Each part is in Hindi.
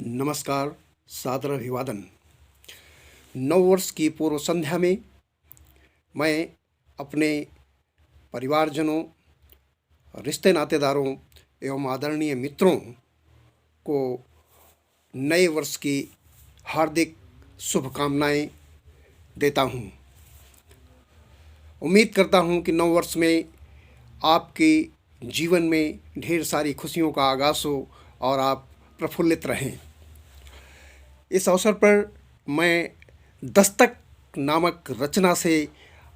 नमस्कार, सादर अभिवादन। नववर्ष की पूर्व संध्या में मैं अपने परिवारजनों, रिश्ते नातेदारों एवं आदरणीय मित्रों को नए वर्ष की हार्दिक शुभकामनाएं देता हूं। उम्मीद करता हूं कि नव वर्ष में आपके जीवन में ढेर सारी खुशियों का आगाज़ हो और आप प्रफुल्लित रहें। इस अवसर पर मैं दस्तक नामक रचना से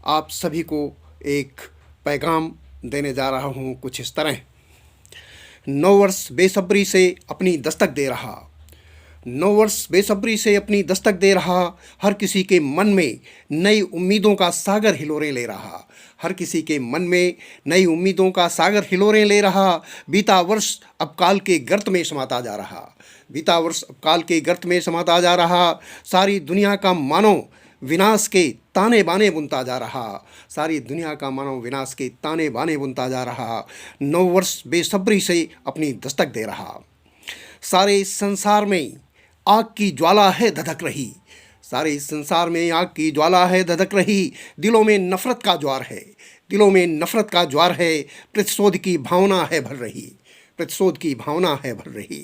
आप सभी को एक पैगाम देने जा रहा हूँ। कुछ इस तरह: नव वर्ष बेसब्री से अपनी दस्तक दे रहा, नव वर्ष बेसब्री से अपनी दस्तक दे रहा, हर किसी के मन में नई उम्मीदों का सागर हिलोरें ले रहा, हर किसी के मन में नई उम्मीदों का सागर हिलोरें ले रहा। बीता वर्ष अब काल के गर्त में समाता जा रहा, बीता वर्ष अब काल के गर्त में समाता जा रहा। सारी दुनिया का मानव विनाश के ताने बाने बुनता जा रहा, सारी दुनिया का मानव विनाश के ताने बाने बुनता जा रहा। नव वर्ष बेसब्री से अपनी दस्तक दे रहा। सारे संसार में आग की ज्वाला है धधक रही, सारे संसार में आग की ज्वाला है धधक रही। दिलों में नफरत का ज्वार है, दिलों में नफरत का ज्वार है। प्रतिशोध की भावना है भर रही, प्रतिशोध की भावना है भर रही।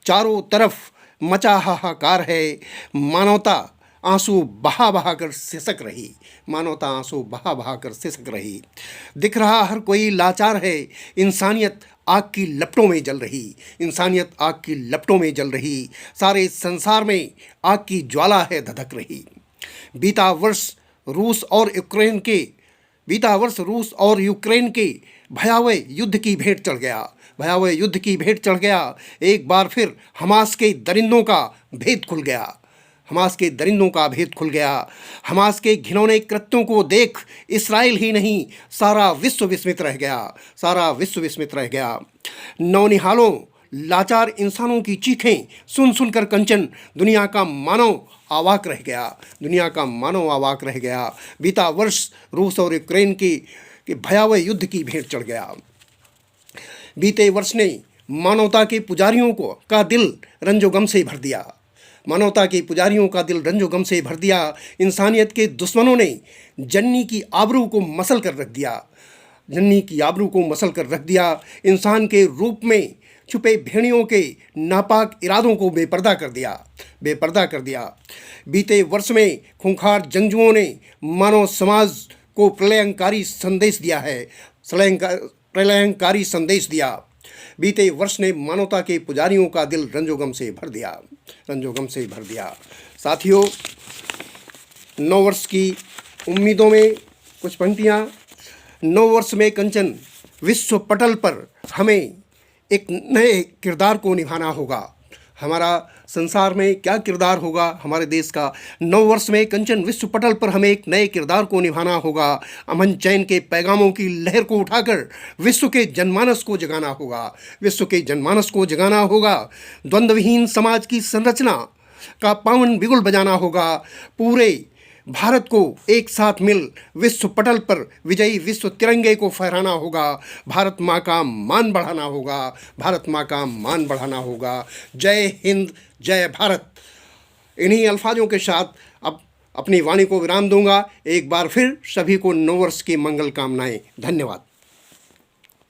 चारों तरफ मचा हाहाकार है, मानवता आंसू बहा बहा कर सिसक रही, मानवता आंसू बहा बहा कर सिसक रही। दिख रहा हर कोई लाचार है, इंसानियत आग की लपटों में जल रही, इंसानियत आग की लपटों में जल रही। सारे संसार में आग की ज्वाला है धधक रही। बीता वर्ष रूस और यूक्रेन के बीता वर्ष रूस और यूक्रेन के भयावह युद्ध की भेंट चढ़ गया, भयावह युद्ध की भेंट चढ़ गया। एक बार फिर हमास के दरिंदों का भेद खुल गया, हमास के दरिंदों का भेद खुल गया। हमास के घिनौने कृत्यों को देख इस्राएल ही नहीं सारा विश्व विस्मित रह गया, सारा विश्व विस्मित रह गया। नौनिहालों लाचार इंसानों की चीखें सुन सुनकर कंचन दुनिया का मानव अवाक रह गया, दुनिया का मानव अवाक रह गया। बीता वर्ष रूस और यूक्रेन के भयावह युद्ध की भेंट चढ़ गया। बीते वर्ष ने मानवता के पुजारियों का दिल रंजोगम से भर दिया, मानवता के पुजारियों का दिल रंजोगम से भर दिया। इंसानियत के दुश्मनों ने जननी की आबरू को मसल कर रख दिया, जननी की आबरू को मसल कर रख दिया। इंसान के रूप में छुपे भेड़ियों के नापाक इरादों को बेपर्दा कर दिया, बेपर्दा कर दिया। बीते वर्ष में खूंखार जंगजुओं ने मानव समाज को प्रलयंकारी संदेश दिया है, प्रलयंकारी संदेश दिया। बीते वर्ष ने मानवता के पुजारियों का दिल रंजोगम से भर दिया, रंजोगम से भर दिया। साथियों, नव वर्ष की उम्मीदों में कुछ पंक्तियाँ। नव वर्ष में कंचन विश्व पटल पर हमें एक नए किरदार को निभाना होगा। हमारा संसार में क्या किरदार होगा हमारे देश का? नव वर्ष में कंचन विश्व पटल पर हमें एक नए किरदार को निभाना होगा। अमन चैन के पैगामों की लहर को उठाकर विश्व के जनमानस को जगाना होगा, विश्व के जनमानस को जगाना होगा। द्वंद्वहीन समाज की संरचना का पावन बिगुल बजाना होगा। पूरे भारत को एक साथ मिल विश्व पटल पर विजयी विश्व तिरंगे को फहराना होगा। भारत माँ का मान बढ़ाना होगा, भारत माँ का मान बढ़ाना होगा। जय हिंद, जय भारत। इन्हीं अल्फाजों के साथ अब अपनी वाणी को विराम दूंगा। एक बार फिर सभी को नव वर्ष की मंगल कामनाएं। धन्यवाद।